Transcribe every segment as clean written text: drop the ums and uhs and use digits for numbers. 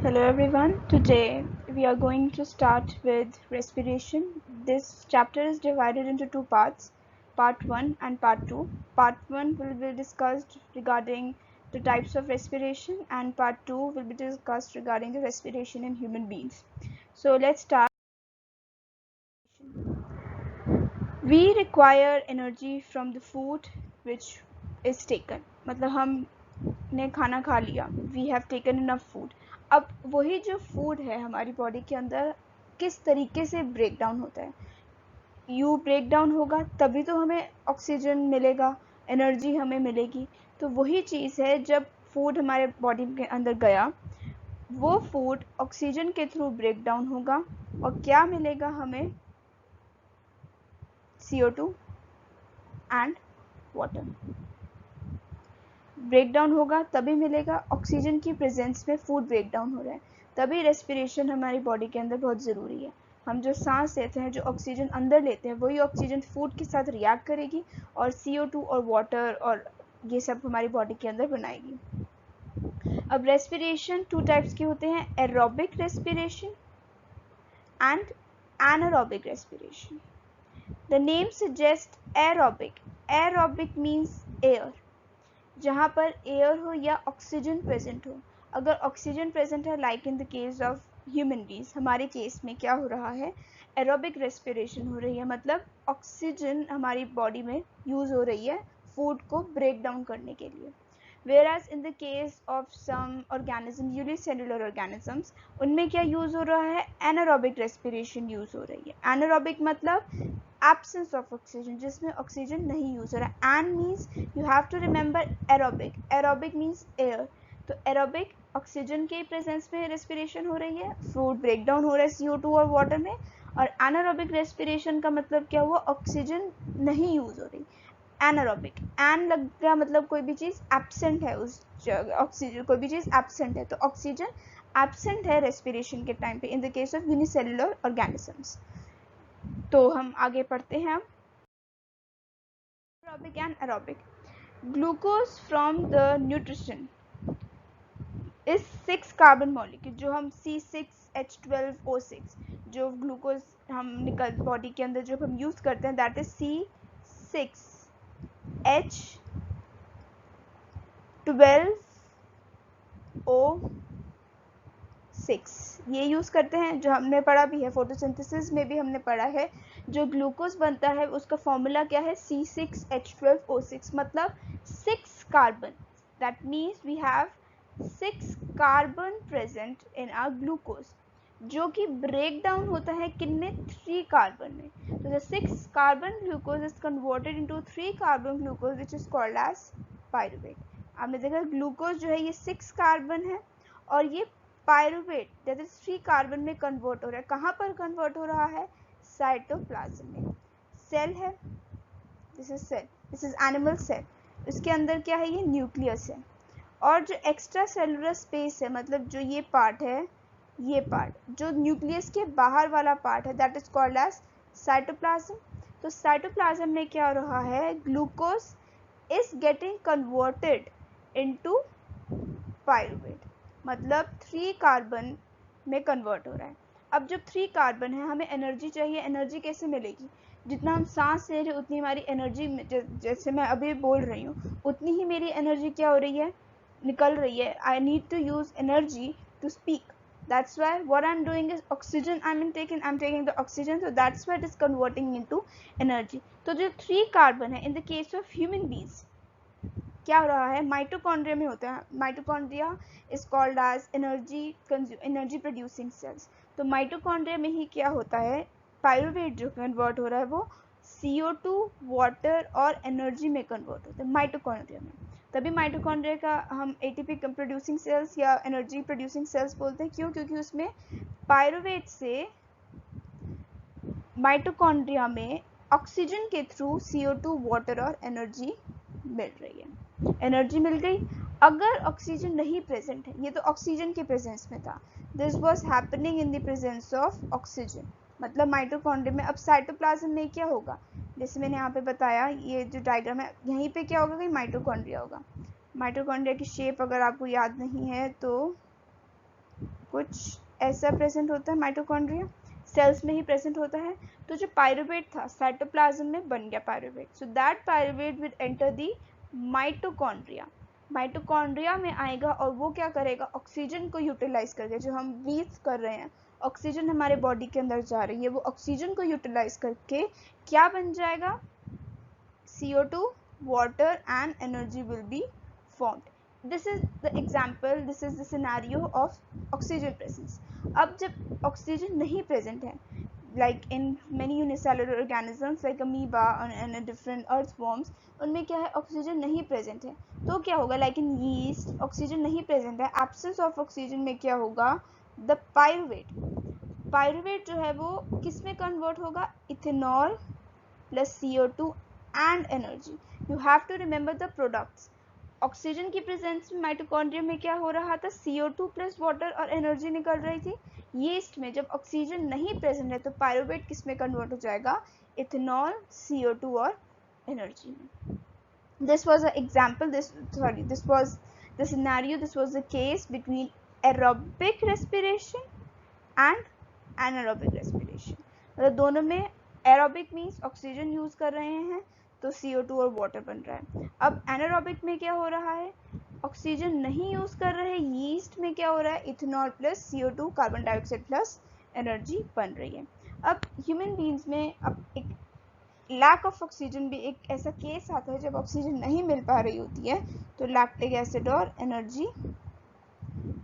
Hello everyone. Today we are going to start with respiration. This chapter is divided into two parts, part 1 and part 2. Part 1 will be discussed regarding the types of respiration and part 2 will be discussed regarding the respiration in human beings. So let's start. We require energy from the food which is taken. मतलब हमने खाना खा लिया, we have taken enough food. अब वही जो food है हमारी बॉडी के अंदर किस तरीके से ब्रेक डाउन होता है, यू ब्रेक डाउन होगा तभी तो हमें ऑक्सीजन मिलेगा, एनर्जी हमें मिलेगी. तो वही चीज़ है, जब फूड हमारे बॉडी के अंदर गया, वो फूड ऑक्सीजन के थ्रू ब्रेक डाउन होगा और क्या मिलेगा हमें, CO2 and water. Break down होगा तभी मिलेगा, ऑक्सीजन की प्रेजेंस में फूड ब्रेक डाउन हो रहा है, तभी रेस्पिरेशन हमारी बॉडी के अंदर बहुत ज़रूरी है. हम जो सांस लेते हैं, जो ऑक्सीजन अंदर लेते हैं, वही ऑक्सीजन फूड के साथ रिएक्ट करेगी और CO2 और वाटर और ये सब हमारी बॉडी के अंदर बनाएगी. अब रेस्पिरेशन टू टाइप्स के होते हैं, aerobic respiration and anaerobic respiration. The name suggest aerobic. Aerobic means air, जहाँ पर एयर हो या ऑक्सीजन प्रेजेंट हो. अगर ऑक्सीजन प्रेजेंट है, like in the case of human beings, हमारे केस में क्या हो रहा है, एरोबिक रेस्पिरेशन हो रही है, मतलब ऑक्सीजन हमारी बॉडी में यूज़ हो रही है फूड को ब्रेक डाउन करने के लिए. Whereas in the case of some organism, unicellular organisms, उनमें क्या यूज़ हो रहा है, एनारोबिक रेस्पिरेशन यूज़ हो रही है. एनारोबिक मतलब absence of oxygen, जिसमें ऑक्सीजन नहीं यूज हो रहा है. An means you have to remember aerobic. Aerobic means air. तो एरोबिक ऑक्सीजन के प्रेजेंस में रेस्पिरेशन हो रही है, फूड ब्रेक डाउन हो रहा है CO2 और वाटर में. और एनारोबिक रेस्पिरेशन का मतलब क्या हुआ, ऑक्सीजन नहीं यूज हो रही. एनारोबिक, एन लग गया मतलब कोई भी चीज़ एब्सेंट है, उस ऑक्सीजन कोई भी चीज़ एब्सेंट है, तो ऑक्सीजन एब्सेंट है रेस्पिरेशन के टाइम पे in the case of unicellular organisms. तो हम आगे पढ़ते हैं. Aerobic and aerobic. Glucose from the nutrition इस 6 कार्बन मॉलिक्यूल, जो हम C6H12O6, जो ग्लूकोज हम निकल बॉडी के अंदर जो हम यूज करते हैं, दैट इज C6H12O6, ये यूज़ करते हैं. जो हमने पढ़ा भी है, फोटोसिंथेसिस में भी हमने पढ़ा है, जो ग्लूकोज बनता है उसका फॉर्मूला क्या है, C6H12O6, मतलब 6 carbon. That means we have 6 carbon present in our glucose, जो कि ब्रेक डाउन होता है किनमें, 3 कार्बन में. तो the 6 carbon glucose is converted into 3 carbon glucose which is called as pyruvate. आपने देखा ग्लूकोज जो है ये 6 कार्बन है और ये पायरुवेट दैट इज 3 कार्बन में कन्वर्ट हो रहा है. कहाँ पर कन्वर्ट हो रहा है, साइटोप्लाज्म में. सेल है, this is cell, this is animal cell. इसके अंदर क्या है, ये न्यूक्लियस है. और जो एक्स्ट्रा सेलुलर स्पेस है, मतलब जो ये पार्ट है, ये पार्ट जो न्यूक्लियस के बाहर वाला पार्ट है, that is called as cytoplasm. तो साइटोप्लाज्म में क्या हो रहा है, glucose is getting converted into pyruvate, मतलब 3 कार्बन में कन्वर्ट हो रहा है. अब जब 3 कार्बन है, हमें एनर्जी चाहिए. एनर्जी कैसे मिलेगी, जितना हम सांस ले रहे उतनी हमारी एनर्जी, जैसे मैं अभी बोल रही हूँ उतनी ही मेरी एनर्जी क्या हो रही है, निकल रही है. I need to use energy to speak. That's why what I'm doing is oxygen I'm taking the oxygen, so that's why it is converting into energy. तो जो 3 कार्बन है, in the case of human beings क्या हो रहा है, mitochondria में होता है. Mitochondria is called as energy producing cells. तो माइटोकॉन्ड्रिया में ही क्या होता है, पायरुवेट जो कन्वर्ट हो रहा है वो CO2, वाटर और एनर्जी में कन्वर्ट होता है माइटोकॉन्ड्रिया में. तभी माइटोकॉन्ड्रिया का हम ATP प्रोड्यूसिंग सेल्स या एनर्जी प्रोड्यूसिंग सेल्स बोलते हैं. क्यों, क्योंकि उसमें पायरुवेट से माइटोकॉन्ड्रिया में ऑक्सीजन के थ्रू CO2, वाटर और एनर्जी मिल रही है. एनर्जी मिल गई. अगर ऑक्सीजन नहीं प्रेजेंट है, ये तो ऑक्सीजन के प्रेजेंस में था, this was happening in the presence of oxygen, मतलब माइटोकॉन्ड्रिया में. अब साइटोप्लाज्म में क्या होगा, जैसे मैंने यहाँ पे बताया, ये जो डायग्राम है यहीं पे क्या होगा, कि माइटोकॉन्ड्रिया होगा. माइटोकॉन्ड्रिया की शेप अगर आपको याद नहीं है तो कुछ ऐसा प्रेजेंट होता है माइटोकॉन्ड्रिया, सेल्स में ही प्रेजेंट होता है। तो जो पायरुवेट था साइटोप्लाज्म में बन गया pyruvate, so that pyruvate will enter the mitochondria. Mitochondria में आएगा और वो क्या करेगा, ऑक्सीजन को यूटिलाइज करके, जो हम ब्रीथ कर रहे हैं, ऑक्सीजन हमारे बॉडी के अंदर जा रही है, वो ऑक्सीजन को यूटिलाइज करके क्या बन जाएगा, CO2, water and energy will be formed. This is the example, this is the scenario of oxygen presence. अब जब ऑक्सीजन नहीं प्रेजेंट है, like in many unicellular organisms like amoeba and different earthworms, उनमें क्या है, ऑक्सीजन नहीं present है, तो क्या होगा, like in yeast ऑक्सीजन नहीं प्रेजेंट है, absence of ऑक्सीजन में क्या होगा, the पायरुवेट जो है वो किस में कन्वर्ट होगा, ethanol plus CO2 and energy. You have to remember the products. Oxygen की प्रेजेंस में माइटोकॉन्ड्रिया में क्या हो रहा था, CO2 प्लस वाटर और एनर्जी निकल रही थी। यीस्ट में जब ऑक्सीजन नहीं प्रेजेंट है तो पायरुवेट किस में कन्वर्ट हो जाएगा, इथेनॉल, CO2 और एनर्जी में। This was an example, this was the scenario, this was the case between aerobic respiration and anaerobic respiration. मतलब दोनों में एरोबिक मीन्स ऑक्सीजन यूज कर रहे हैं तो CO2 और वाटर बन रहा है। अब एनारोबिक में क्या हो रहा है, ऑक्सीजन नहीं यूज कर रहे हैं, यीस्ट में क्या हो रहा है, ethanol plus CO2 carbon dioxide plus energy बन रही है। अब ह्यूमन बींग्स में अब एक लैक ऑफ ऑक्सीजन भी एक ऐसा केस आता है जब ऑक्सीजन नहीं मिल पा रही होती है तो लैक्टिक एसिड और एनर्जी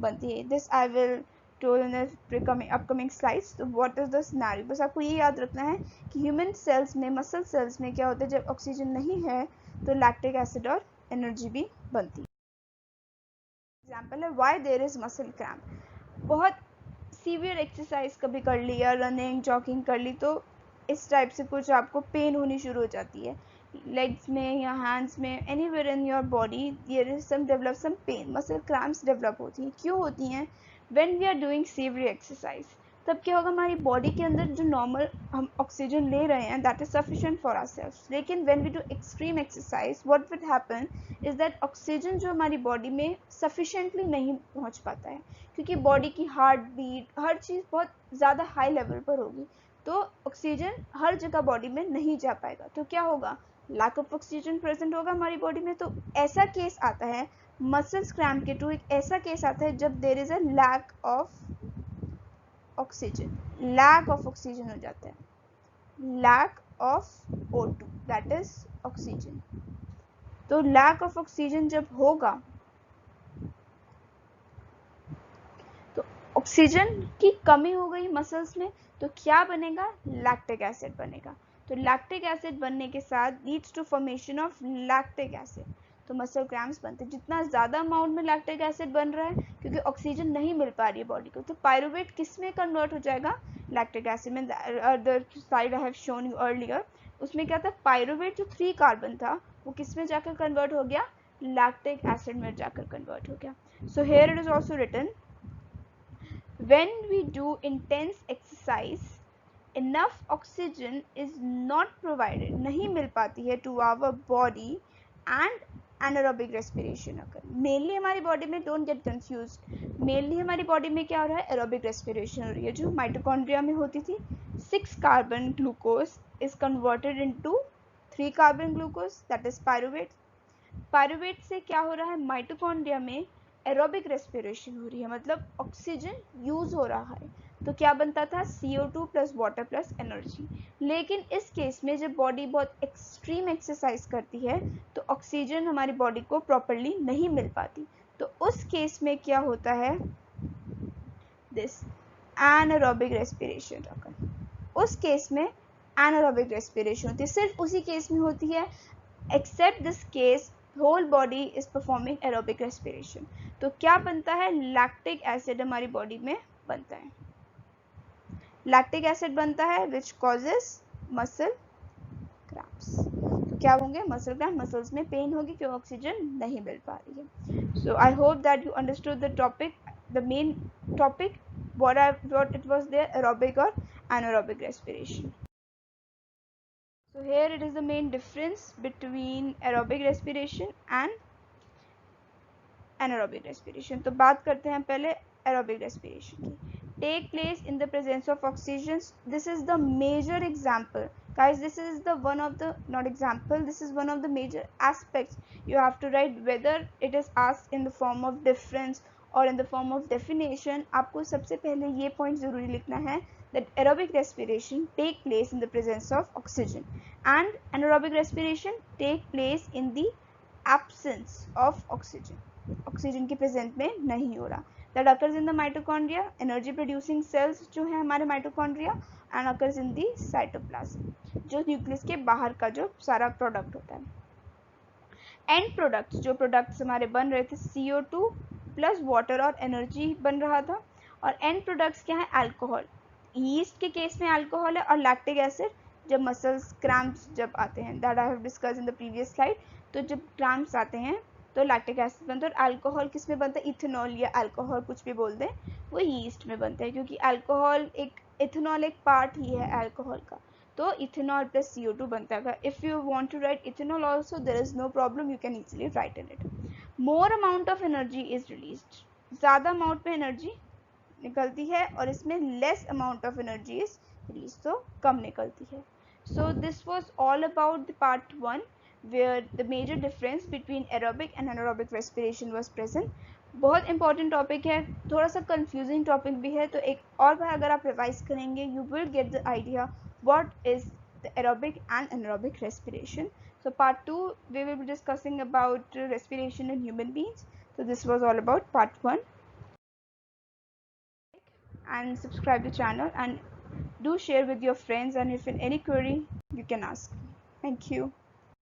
बनती है। This I will told in the upcoming slides. So what is the scenario? बस आपको ये याद रखना है कि ह्यूमन सेल्स में, मसल सेल्स में क्या होता है, जब ऑक्सीजन नहीं है तो लैक्टिक एसिड और एनर्जी भी बनती है। एग्जाम्पल है why there is muscle cramp. बहुत सीवियर एक्सरसाइज कभी कर ली या रनिंग जॉगिंग कर ली तो इस टाइप से कुछ आपको पेन होनी शुरू हो जाती है, लेग्स में या हैंड्स में, anywhere in your body there is some develop some pain, muscle cramps develop होती हैं। क्यों होती हैं, when we are doing severe exercise, तब क्या होगा, हमारी बॉडी के अंदर जो नॉर्मल हम ऑक्सीजन ले रहे हैं that is sufficient for ourselves, लेकिन when we do extreme exercise what will happen is that oxygen जो हमारी बॉडी में सफिशिएंटली नहीं पहुंच पाता है, क्योंकि बॉडी की हार्ट बीट हर चीज़ बहुत ज़्यादा हाई लेवल पर होगी, तो ऑक्सीजन हर जगह बॉडी में नहीं जा पाएगा, तो क्या होगा, लैक ऑफ ऑक्सीजन प्रेजेंट होगा हमारी बॉडी में। तो ऐसा केस आता है मसल्स क्रैम्प के टू, एक ऐसा केस आता है जब there is a lack of oxygen, lack of oxygen हो जाता है, lack of O2 that is oxygen. तो लैक ऑफ ऑक्सीजन जब होगा तो ऑक्सीजन की कमी हो गई मसल्स में, तो क्या बनेगा, लैक्टिक एसिड बनेगा। तो लैक्टिक एसिड बनने के साथ leads to formation of lactic acid, तो मसल क्रैम्प्स बनते हैं। जितना ज़्यादा अमाउंट में लैक्टिक एसिड बन रहा है क्योंकि ऑक्सीजन नहीं मिल पा रही है बॉडी को, तो पायरुवेट किस में कन्वर्ट हो जाएगा, लैक्टिक एसिड में। Other side I have shown you earlier, उसमें क्या था, पायरुवेट जो 3 कार्बन था वो किस में जाकर कन्वर्ट हो गया, लैक्टिक एसिड में जाकर कन्वर्ट हो गया। So here it is also written, when we do intense exercise enough oxygen is not provided, नहीं मिल पाती है to our body and anaerobic respiration occur। Mainly हमारी बॉडी में, डोंट गेट कंफ्यूज्ड, मेनली हमारी बॉडी में क्या हो रहा है, एरोबिक रेस्पिरेशन हो रही है जो माइटोकॉन्ड्रिया में होती थी। 6 carbon glucose is converted into 3 carbon glucose that is pyruvate. Pyruvate से क्या हो रहा है, माइटोकॉन्ड्रिया में एरोबिक रेस्पिरेशन हो रही है, मतलब ऑक्सीजन यूज हो रहा है, तो क्या बनता था, CO2 plus water plus energy. लेकिन इस केस में जब बॉडी बहुत एक्सट्रीम एक्सरसाइज करती है तो ऑक्सीजन हमारी बॉडी को प्रॉपरली नहीं मिल पाती, तो उस केस में क्या होता है, दिस एनारोबिक रेस्पिरेशन occur। उस केस में एनारोबिक रेस्पिरेशन होती है, सिर्फ उसी केस में होती है, except this case whole body is performing aerobic respiration. तो क्या बनता है, लैक्टिक एसिड हमारी बॉडी में बनता है, लैक्टिक एसिड बनता है विच कॉजेस मसल क्रैम्प्स। तो क्या होंगे, मसल क्रैम्प, मसल्स में पेन होगी क्योंकि ऑक्सीजन नहीं मिल पा रही है। So I hope that you understood the topic, the main topic what it was there, aerobic or anaerobic respiration. So here it is the main difference between aerobic respiration and anaerobic respiration. तो बात करते हैं पहले aerobic respiration की, take place in the presence of oxygen. This is the major example guys, this is the one of the, not example, this is one of the major aspects you have to write, whether it is asked in the form of difference or in the form of definition. आपको सबसे पहले ये point जरूरी लिखना है that aerobic respiration take place in the presence of oxygen and anaerobic respiration take place in the absence of oxygen. Oxygen के present में नहीं हो रहा. that occurs in the mitochondria, energy producing cells जो है हमारे mitochondria, and occurs in the cytoplasm, जो nucleus के बाहर का जो सारा प्रोडक्ट होता है. एंड प्रोडक्ट्स, जो प्रोडक्ट्स हमारे बन रहे थे, CO2 प्लस वाटर और एनर्जी बन रहा था. और एंड प्रोडक्ट्स क्या है? अल्कोहल. यीस्ट के केस में अल्कोहल है, और लैक्टिक एसिड जब मसल्स क्रैम्प्स जब आते हैं, that I have discuss in the previous slide. तो जब क्रैम्प्स आते हैं तो लैक्टिक एसिड बनता है. और अल्कोहल किस में बनता है? इथेनॉल या अल्कोहल कुछ भी बोल दें, वो यीस्ट में बनता है, क्योंकि अल्कोहल एक, इथेनॉल एक पार्ट ही है अल्कोहल का. तो इथेनॉल प्लस CO2 बनता है. If you want to write ethanol also, there is no problem, you can easily write in it. More amount of energy is released, ज़्यादा अमाउंट में energy निकलती है, और इसमें less amount of energy is release, तो कम निकलती है. So this was all about the part 1 where the major difference between aerobic and anaerobic respiration was present. बहुत इंपॉर्टेंट टॉपिक है, थोड़ा सा कंफ्यूजिंग टॉपिक भी है, तो एक और बार अगर आप रिवाइज करेंगे you will get the idea what is the aerobic and anaerobic respiration. So part 2 we will be discussing about respiration in human beings. So this was all about part 1, and subscribe the channel and do share with your friends, and if in any query you can ask. Thank you.